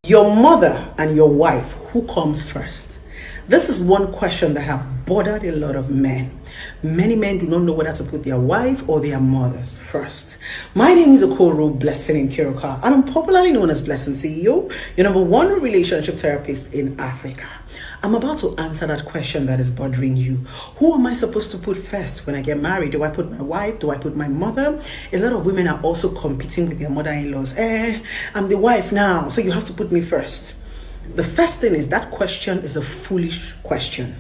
Your mother and your wife, who comes first? This is one question that has bothered a lot of men. Many men do not know whether to put their wife or their mothers first. My name is Okoro Blessing Nkiruka, and I'm popularly known as Blessing CEO, your number one relationship therapist in Africa. I'm about to answer that question that is bothering you. Who am I supposed to put first when I get married? Do I put my wife? Do I put my mother? A lot of women are also competing with their mother-in-laws. I'm the wife now, so you have to put me first. The first thing is that question is a foolish question,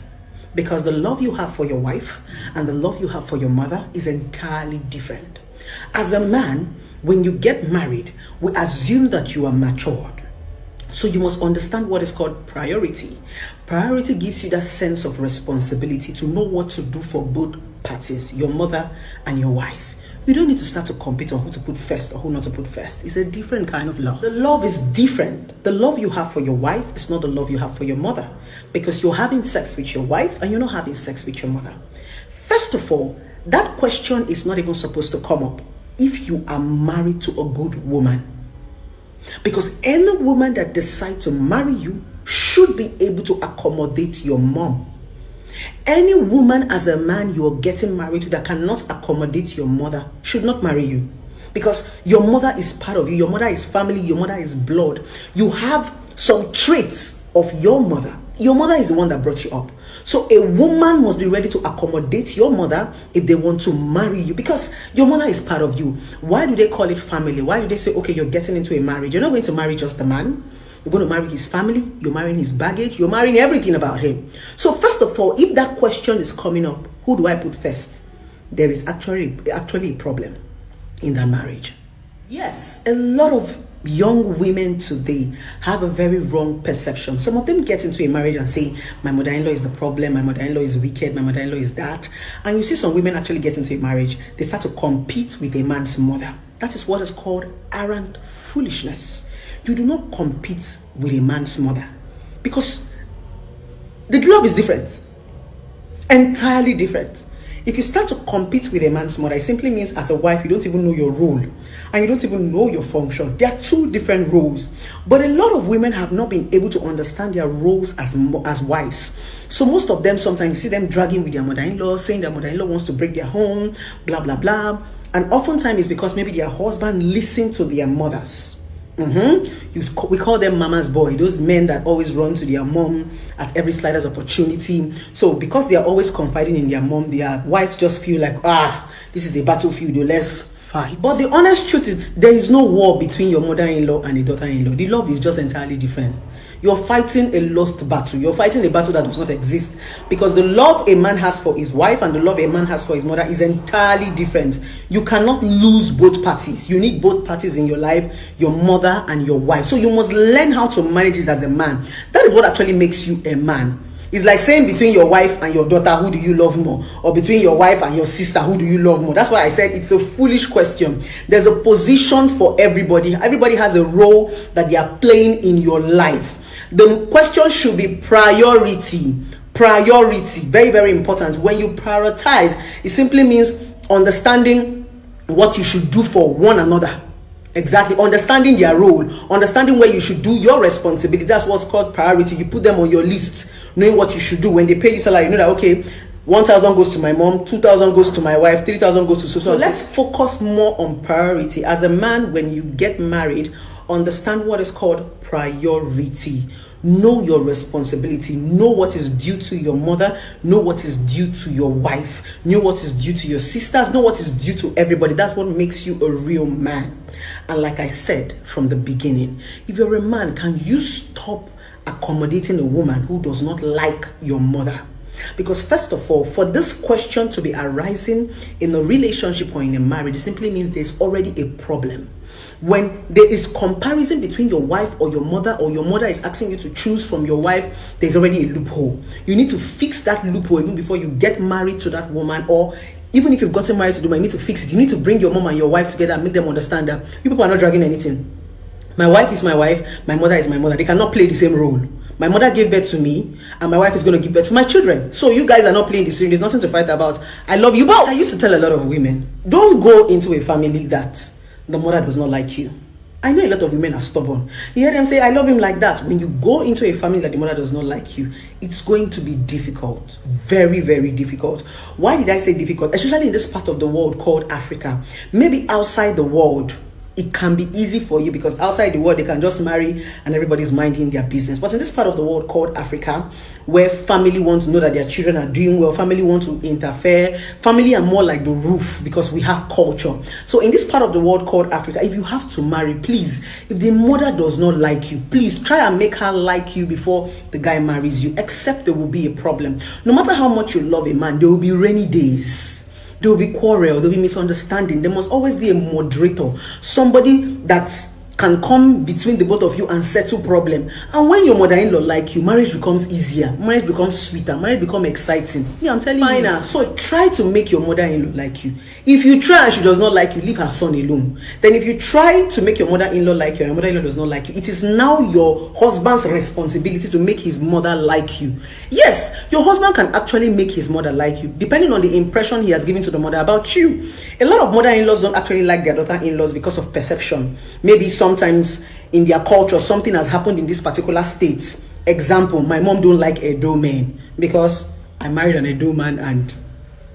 because the love you have for your wife and the love you have for your mother is entirely different. As a man, when you get married, we assume that you are matured. So you must understand what is called priority. Priority gives you that sense of responsibility to know what to do for both parties, your mother and your wife. You don't need to start to compete on who to put first or who not to put first. It's a different kind of love. The love is different. The love you have for your wife is not the love you have for your mother, because you're having sex with your wife and you're not having sex with your mother. First of all, that question is not even supposed to come up if you are married to a good woman. Because any woman that decides to marry you should be able to accommodate your mom. Any woman as a man you are getting married to that cannot accommodate your mother should not marry you. Because your mother is part of you. Your mother is family. Your mother is blood. You have some traits of your mother. Your mother is the one that brought you up. So a woman must be ready to accommodate your mother if they want to marry you, because your mother is part of you. Why do they call it family? Why do they say, okay, you're getting into a marriage? You're not going to marry just the man. You're going to marry his family. You're marrying his baggage. You're marrying everything about him. So first of all, if that question is coming up, who do I put first? There is actually a problem in that marriage. Yes, a lot of young women today have a very wrong perception. Some of them get into a marriage and say, my mother-in-law is the problem, my mother-in-law is wicked, my mother-in-law is that. And you see some women actually get into a marriage, they start to compete with a man's mother. That is what is called arrant foolishness. You do not compete with a man's mother, because the love is different, entirely different. If you start to compete with a man's mother, it simply means as a wife, you don't even know your role and you don't even know your function. There are two different roles. But a lot of women have not been able to understand their roles as wives. So most of them, sometimes you see them dragging with their mother-in-law, saying their mother-in-law wants to break their home, blah, blah, blah. And oftentimes it's because maybe their husband listened to their mothers. We call them mama's boy, those men that always run to their mom at every slightest opportunity. So because they are always confiding in their mom, their wives just feel like, this is a battlefield, let's fight. But the honest truth is, there is no war between your mother-in-law and a daughter-in-law. The love is just entirely different. You're fighting a lost battle. You're fighting a battle that does not exist, because the love a man has for his wife and the love a man has for his mother is entirely different. You cannot lose both parties. You need both parties in your life, your mother and your wife. So you must learn how to manage this as a man. That is what actually makes you a man. It's like saying between your wife and your daughter, who do you love more? Or between your wife and your sister, who do you love more? That's why I said it's a foolish question. There's a position for everybody. Everybody has a role that they are playing in your life. The question should be priority. Priority, very, very important. When you prioritize, it simply means understanding what you should do for one another. Exactly, understanding their role, understanding where you should do your responsibility. That's what's called priority. You put them on your list, knowing what you should do. When they pay you salary, you know that, okay, 1,000 goes to my mom, 2,000 goes to my wife, 3,000 goes to so let's focus more on priority. As a man, when you get married, understand what is called priority. Know your responsibility. Know what is due to your mother. Know what is due to your wife. Know what is due to your sisters. Know what is due to everybody. That's what makes you a real man. And like I said from the beginning, if you're a man, can you stop accommodating a woman who does not like your mother? Because first of all, for this question to be arising in a relationship or in a marriage, it simply means there's already a problem. When there is comparison between your wife or your mother is asking you to choose from your wife, there's already a loophole. You need to fix that loophole even before you get married to that woman, or even if you've gotten married to the woman, you need to fix it. You need to bring your mom and your wife together and make them understand that you people are not dragging anything. My wife is my wife, my mother is my mother. They cannot play the same role. My mother gave birth to me, and my wife is going to give birth to my children. So you guys are not playing the same. There's nothing to fight about. I love you, but I used to tell a lot of women, don't go into a family that the mother does not like you. I know a lot of women are stubborn. You hear them say, I love him like that. When you go into a family that the mother does not like you, it's going to be difficult. Very, very difficult. Why did I say difficult? Especially in this part of the world called Africa. Maybe outside the world, it can be easy for you because outside the world, they can just marry and everybody's minding their business. But in this part of the world called Africa, where family want to know that their children are doing well, family want to interfere, family are more like the roof because we have culture. So in this part of the world called Africa, if you have to marry, please, if the mother does not like you, please try and make her like you before the guy marries you, except there will be a problem. No matter how much you love a man, there will be rainy days. There will be quarrel, there will be misunderstanding. There must always be a moderator, somebody that can come between the both of you and settle problem. And when your mother-in-law like you, marriage becomes easier, marriage becomes sweeter, marriage becomes exciting. Yeah, I'm telling you. So try to make your mother-in-law like you. If you try and she does not like you, leave her son alone. Then if you try to make your mother-in-law like you and your mother-in-law does not like you, it is now your husband's responsibility to make his mother like you. Yes, your husband can actually make his mother like you, depending on the impression he has given to the mother about you. A lot of mother-in-laws don't actually like their daughter-in-laws because of perception. Maybe sometimes in their culture, something has happened in this particular state. Example, my mom don't like Edo men because I married an Edo man and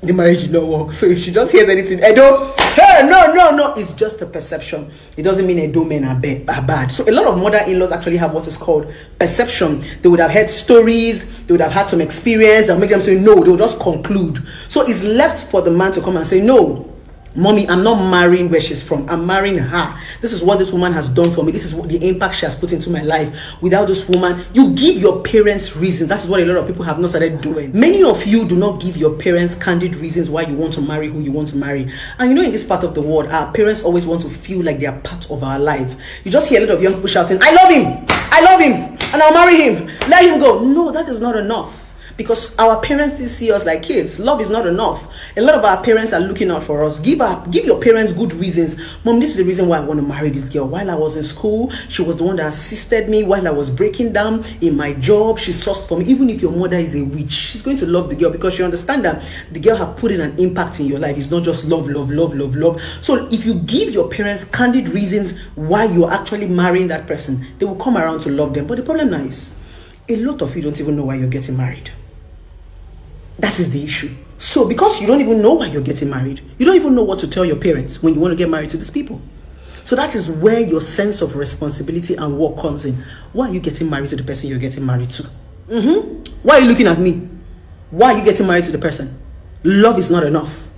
the marriage did not work. So if she just hears anything, Edo, hey, no, it's just a perception. It doesn't mean Edo men are bad. So a lot of mother-in-laws actually have what is called perception. They would have heard stories, they would have had some experience that make them say no, they'll just conclude. So it's left for the man to come and say, no, Mommy, I'm not marrying where she's from. I'm marrying her. This is what this woman has done for me. This is what the impact she has put into my life. Without this woman, you give your parents reasons. That's what a lot of people have not started doing. Many of you do not give your parents candid reasons why you want to marry who you want to marry. And you know, in this part of the world, our parents always want to feel like they are part of our life. You just hear a lot of young people shouting, I love him, and I'll marry him. Let him go. No, that is not enough. Because our parents still see us like kids. Love is not enough. A lot of our parents are looking out for us. Give your parents good reasons. Mom, this is the reason why I want to marry this girl. While I was in school, she was the one that assisted me. While I was breaking down in my job, she sourced for me. Even if your mother is a witch, she's going to love the girl because she understands that the girl have put in an impact in your life. It's not just love. So if you give your parents candid reasons why you're actually marrying that person, they will come around to love them. But the problem now is, a lot of you don't even know why you're getting married. That is the issue. So because you don't even know why you're getting married, you don't even know what to tell your parents when you want to get married to these people. So that is where your sense of responsibility and work comes in. Why are you getting married to the person you're getting married to? Why are you looking at me? Why are you getting married to the person? Love is not enough.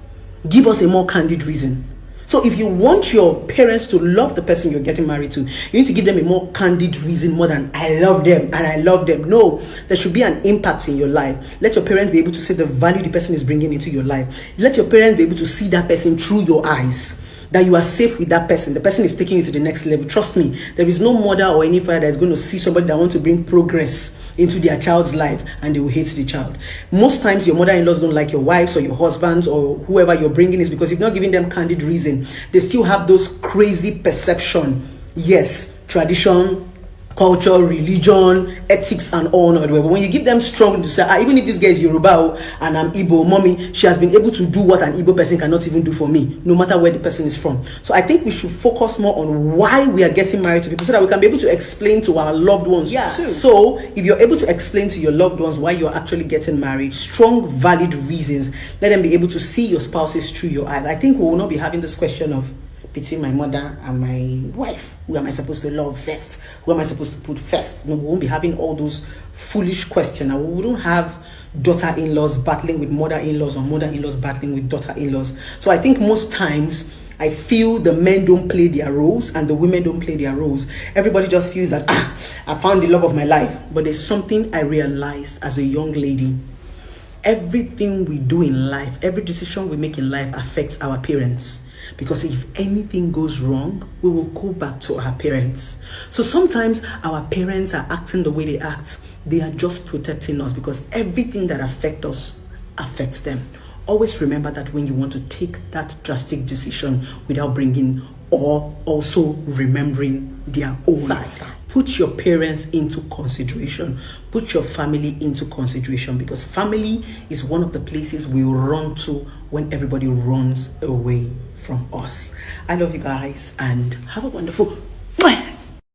Give us a more candid reason. So if you want your parents to love the person you're getting married to, you need to give them a more candid reason more than I love them and I love them. No, there should be an impact in your life. Let your parents be able to see the value the person is bringing into your life. Let your parents be able to see that person through your eyes, that you are safe with that person. The person is taking you to the next level. Trust me, there is no mother or any father that is going to see somebody that wants to bring progress into their child's life and they will hate the child. Most times your mother-in-laws don't like your wives or your husbands or whoever you're bringing is because you're not giving them candid reason. They still have those crazy perception. Yes, tradition, culture, religion, ethics, and all. But when you give them strong to say, even if this guy is Yoruba and I'm Igbo, mommy, she has been able to do what an Igbo person cannot even do for me, no matter where the person is from. So I think we should focus more on why we are getting married to people so that we can be able to explain to our loved ones too. So if you're able to explain to your loved ones why you're actually getting married, strong, valid reasons, let them be able to see your spouses through your eyes. I think we will not be having this question of, between my mother and my wife, who am I supposed to love first? Who am I supposed to put first? No, we won't be having all those foolish questions. And we wouldn't have daughter-in-laws battling with mother-in-laws or mother-in-laws battling with daughter-in-laws. So I think most times, I feel the men don't play their roles and the women don't play their roles. Everybody just feels that, I found the love of my life. But there's something I realized as a young lady. Everything we do in life, every decision we make in life affects our parents. Because if anything goes wrong, we will go back to our parents. So sometimes our parents are acting the way they act. They are just protecting us because everything that affects us affects them. Always remember that when you want to take that drastic decision without bringing or also remembering their own side. Put your parents into consideration. Put your family into consideration because family is one of the places we run to when everybody runs away from us. I love you guys and have a wonderful